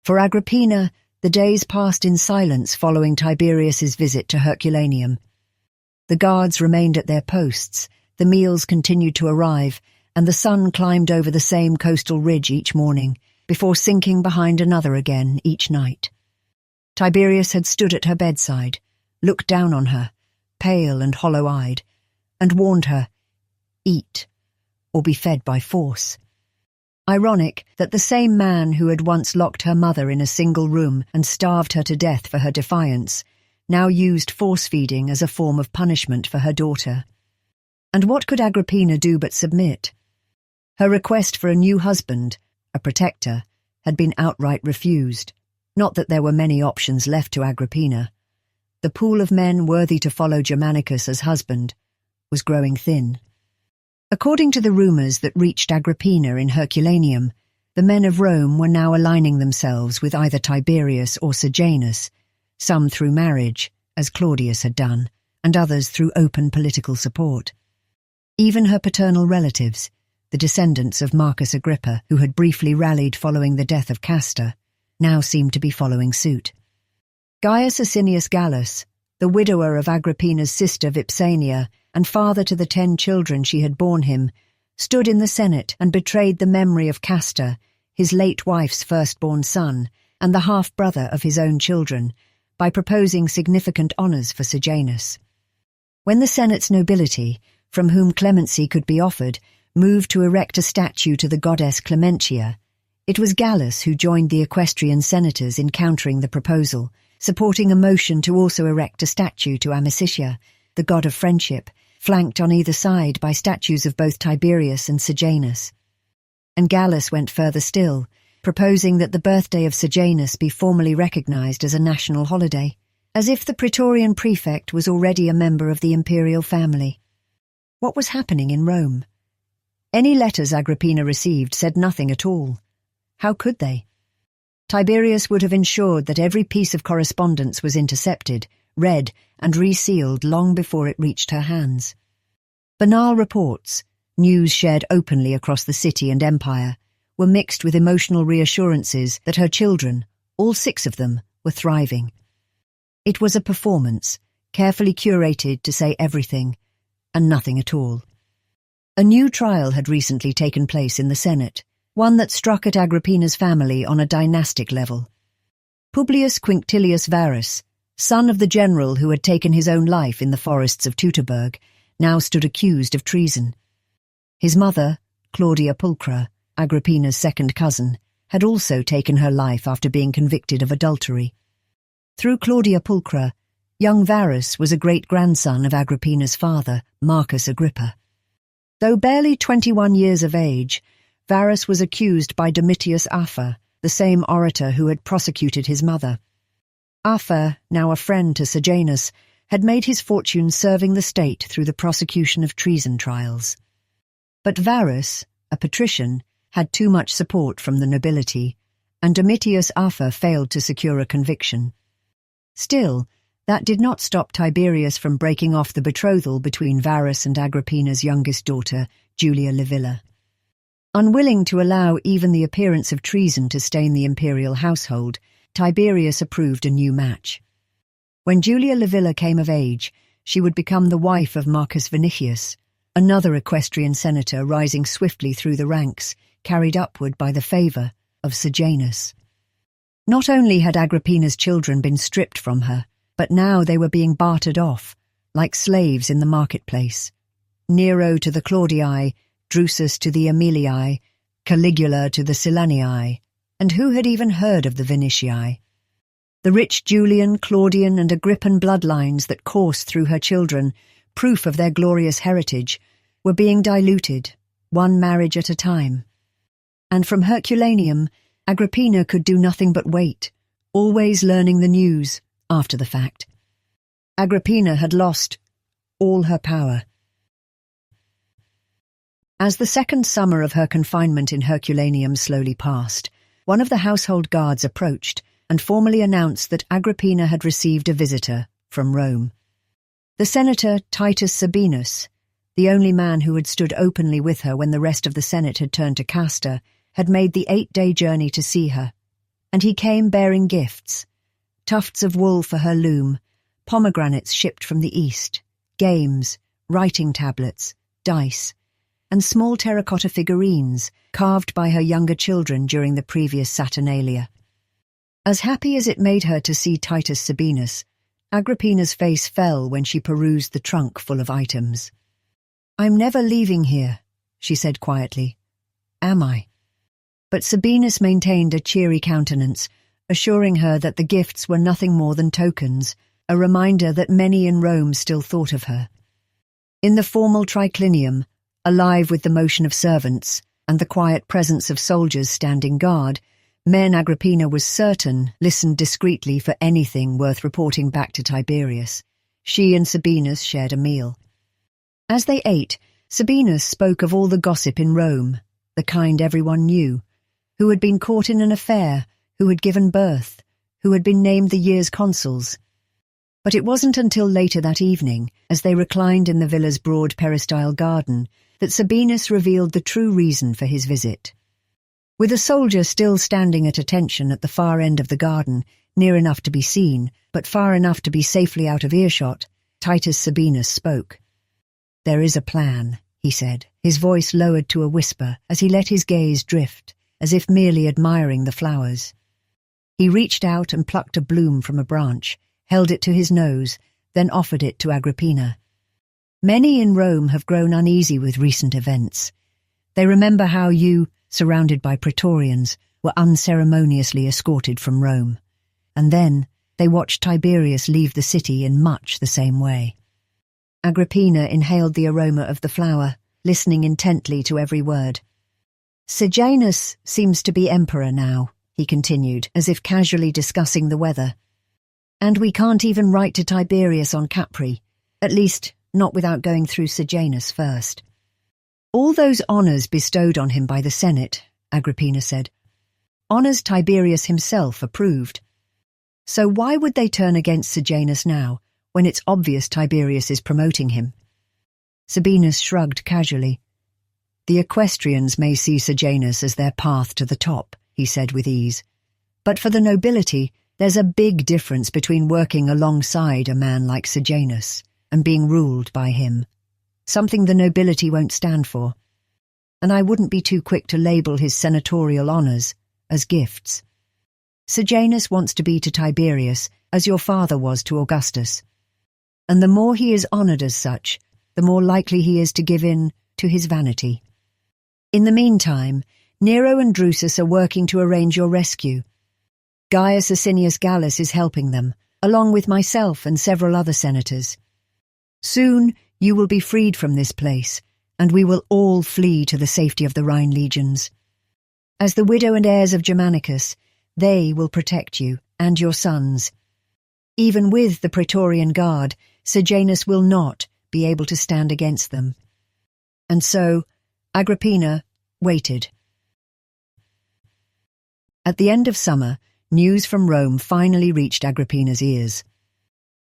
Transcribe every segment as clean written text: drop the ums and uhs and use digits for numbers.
For Agrippina, the days passed in silence following Tiberius's visit to Herculaneum. The guards remained at their posts, the meals continued to arrive, and the sun climbed over the same coastal ridge each morning, before sinking behind another again each night. Tiberius had stood at her bedside, looked down on her, pale and hollow-eyed, and warned her, "Eat, or be fed by force." Ironic that the same man who had once locked her mother in a single room and starved her to death for her defiance now used force-feeding as a form of punishment for her daughter. And what could Agrippina do but submit? Her request for a new husband, a protector, had been outright refused. Not that there were many options left to Agrippina. The pool of men worthy to follow Germanicus as husband was growing thin. According to the rumours that reached Agrippina in Herculaneum, the men of Rome were now aligning themselves with either Tiberius or Sejanus, some through marriage, as Claudius had done, and others through open political support. Even her paternal relatives, the descendants of Marcus Agrippa, who had briefly rallied following the death of Castor, now seemed to be following suit. Gaius Asinius Gallus, the widower of Agrippina's sister Vipsania and father to the 10 children she had borne him, stood in the Senate and betrayed the memory of Castor, his late wife's firstborn son, and the half-brother of his own children, by proposing significant honours for Sejanus. When the Senate's nobility, from whom clemency could be offered, moved to erect a statue to the goddess Clementia, it was Gallus who joined the equestrian senators in countering the proposal, supporting a motion to also erect a statue to Amicitia, the god of friendship, flanked on either side by statues of both Tiberius and Sejanus. And Gallus went further still, proposing that the birthday of Sejanus be formally recognized as a national holiday, as if the Praetorian prefect was already a member of the imperial family. What was happening in Rome? Any letters Agrippina received said nothing at all. How could they? Tiberius would have ensured that every piece of correspondence was intercepted, read, and resealed long before it reached her hands. Banal reports, news shared openly across the city and empire, were mixed with emotional reassurances that her children, all 6 of them, were thriving. It was a performance, carefully curated to say everything, and nothing at all. A new trial had recently taken place in the Senate, one that struck at Agrippina's family on a dynastic level. Publius Quinctilius Varus, son of the general who had taken his own life in the forests of Teutoburg, now stood accused of treason. His mother, Claudia Pulchra, Agrippina's second cousin, had also taken her life after being convicted of adultery. Through Claudia Pulchra, young Varus was a great-grandson of Agrippina's father, Marcus Agrippa. Though barely 21 years of age, Varus was accused by Domitius Afer, the same orator who had prosecuted his mother. Afer, now a friend to Sejanus, had made his fortune serving the state through the prosecution of treason trials. But Varus, a patrician, had too much support from the nobility, and Domitius Afer failed to secure a conviction. Still, that did not stop Tiberius from breaking off the betrothal between Varus and Agrippina's youngest daughter, Julia Livilla. Unwilling to allow even the appearance of treason to stain the imperial household, Tiberius approved a new match. When Julia Livilla came of age, she would become the wife of Marcus Vinicius, another equestrian senator rising swiftly through the ranks, carried upward by the favour of Sejanus. Not only had Agrippina's children been stripped from her, but now they were being bartered off, like slaves in the marketplace. Nero to the Claudii, Drusus to the Aemilii, Caligula to the Silanii, and who had even heard of the Vinitii? The rich Julian, Claudian, and Agrippan bloodlines that coursed through her children, proof of their glorious heritage, were being diluted, one marriage at a time. And from Herculaneum, Agrippina could do nothing but wait, always learning the news after the fact. Agrippina had lost all her power. As the second summer of her confinement in Herculaneum slowly passed, one of the household guards approached and formally announced that Agrippina had received a visitor from Rome. The senator Titus Sabinus, the only man who had stood openly with her when the rest of the Senate had turned to Castor, had made the 8-day journey to see her, and he came bearing gifts, tufts of wool for her loom, pomegranates shipped from the east, games, writing tablets, dice, and small terracotta figurines carved by her younger children during the previous Saturnalia. As happy as it made her to see Titus Sabinus, Agrippina's face fell when she perused the trunk full of items. "I'm never leaving here," she said quietly. "Am I?" But Sabinus maintained a cheery countenance, assuring her that the gifts were nothing more than tokens, a reminder that many in Rome still thought of her. In the formal triclinium, alive with the motion of servants and the quiet presence of soldiers standing guard, men Agrippina was certain listened discreetly for anything worth reporting back to Tiberius. She and Sabinus shared a meal. As they ate, Sabinus spoke of all the gossip in Rome, the kind everyone knew, who had been caught in an affair, who had given birth, who had been named the year's consuls. But it wasn't until later that evening, as they reclined in the villa's broad peristyle garden, that Sabinus revealed the true reason for his visit. With a soldier still standing at attention at the far end of the garden, near enough to be seen, but far enough to be safely out of earshot, Titus Sabinus spoke. "There is a plan," he said, his voice lowered to a whisper as he let his gaze drift, as if merely admiring the flowers. He reached out and plucked a bloom from a branch, held it to his nose, then offered it to Agrippina. "Many in Rome have grown uneasy with recent events. They remember how you, surrounded by praetorians, were unceremoniously escorted from Rome. And then they watched Tiberius leave the city in much the same way." Agrippina inhaled the aroma of the flower, listening intently to every word. "Sejanus seems to be emperor now," he continued, as if casually discussing the weather. "And we can't even write to Tiberius on Capri, at least not without going through Sejanus first. All those honours bestowed on him by the Senate," Agrippina said. "Honours Tiberius himself approved. So why would they turn against Sejanus now, when it's obvious Tiberius is promoting him?" Sabinus shrugged casually. "The equestrians may see Sejanus as their path to the top," he said with ease. "But for the nobility, there's a big difference between working alongside a man like Sejanus and being ruled by him. Something the nobility won't stand for. And I wouldn't be too quick to label his senatorial honours as gifts. Sejanus wants to be to Tiberius as your father was to Augustus. And the more he is honoured as such, the more likely he is to give in to his vanity. In the meantime, Nero and Drusus are working to arrange your rescue. Gaius Asinius Gallus is helping them, along with myself and several other senators. Soon you will be freed from this place, and we will all flee to the safety of the Rhine legions. As the widow and heirs of Germanicus, they will protect you and your sons. Even with the Praetorian Guard, Sejanus will not be able to stand against them." And so, Agrippina waited. At the end of summer, news from Rome finally reached Agrippina's ears.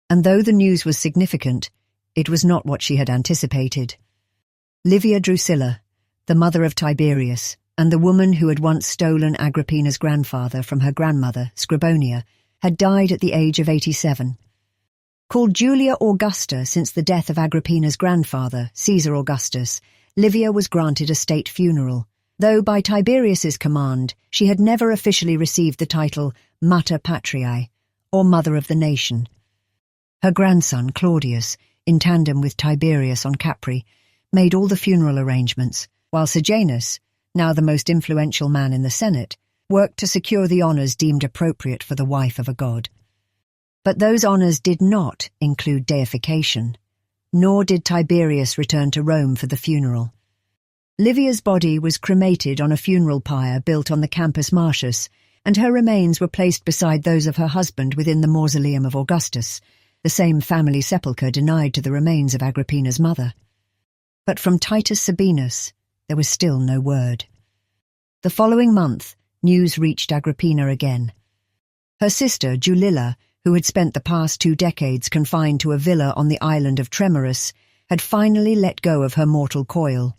And though the news was significant, it was not what she had anticipated. Livia Drusilla, the mother of Tiberius, and the woman who had once stolen Agrippina's grandfather from her grandmother, Scribonia, had died at the age of 87. Called Julia Augusta since the death of Agrippina's grandfather, Caesar Augustus, Livia was granted a state funeral, though by Tiberius's command she had never officially received the title Mater Patriae, or Mother of the Nation. Her grandson, Claudius, in tandem with Tiberius on Capri, made all the funeral arrangements, while Sejanus, now the most influential man in the Senate, worked to secure the honours deemed appropriate for the wife of a god. But those honours did not include deification, nor did Tiberius return to Rome for the funeral. Livia's body was cremated on a funeral pyre built on the Campus Martius, and her remains were placed beside those of her husband within the mausoleum of Augustus, the same family sepulchre denied to the remains of Agrippina's mother. But from Titus Sabinus, there was still no word. The following month, news reached Agrippina again. Her sister, Julilla, who had spent the past 2 decades confined to a villa on the island of Tremorus, had finally let go of her mortal coil.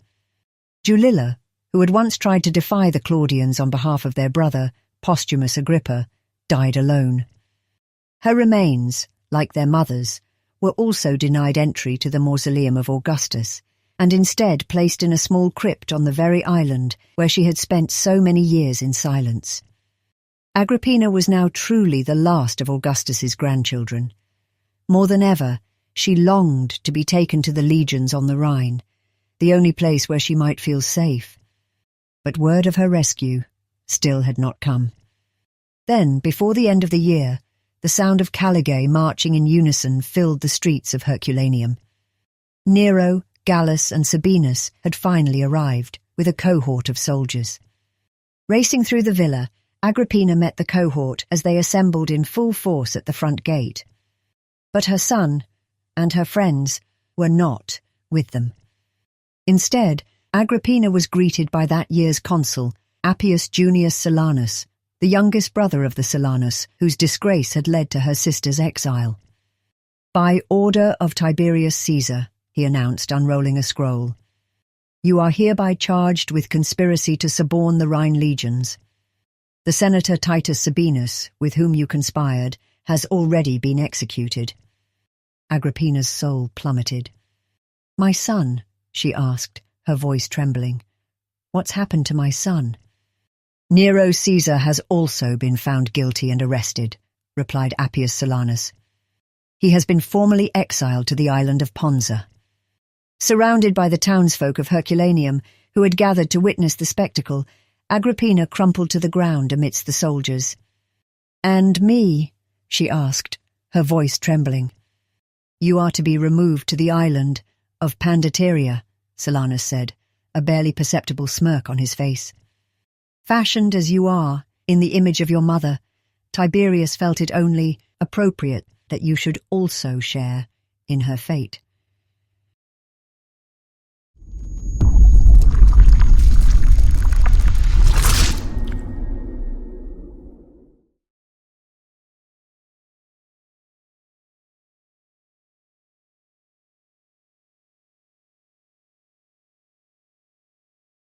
Julilla, who had once tried to defy the Claudians on behalf of their brother, posthumous Agrippa, died alone. Her remains, like their mother's, were also denied entry to the mausoleum of Augustus, and instead placed in a small crypt on the very island where she had spent so many years in silence. Agrippina was now truly the last of Augustus's grandchildren. More than ever, she longed to be taken to the legions on the Rhine, the only place where she might feel safe. But word of her rescue still had not come. Then, before the end of the year, the sound of Caligulae marching in unison filled the streets of Herculaneum. Nero, Gallus, and Sabinus had finally arrived, with a cohort of soldiers. Racing through the villa, Agrippina met the cohort as they assembled in full force at the front gate. But her son and her friends were not with them. Instead, Agrippina was greeted by that year's consul, Appius Junius Silanus, the youngest brother of the Silanus, whose disgrace had led to her sister's exile. "By order of Tiberius Caesar," he announced, unrolling a scroll, "you are hereby charged with conspiracy to suborn the Rhine legions. The senator Titus Sabinus, with whom you conspired, has already been executed." Agrippina's soul plummeted. "My son?" she asked, her voice trembling. "What's happened to my son?" "Nero Caesar has also been found guilty and arrested," replied Appius Silanus. "He has been formally exiled to the island of Ponza." Surrounded by the townsfolk of Herculaneum, who had gathered to witness the spectacle, Agrippina crumpled to the ground amidst the soldiers. "And me?" she asked, her voice trembling. "You are to be removed to the island of Pandateria," Silanus said, a barely perceptible smirk on his face. "Fashioned as you are, in the image of your mother, Tiberius felt it only appropriate that you should also share in her fate."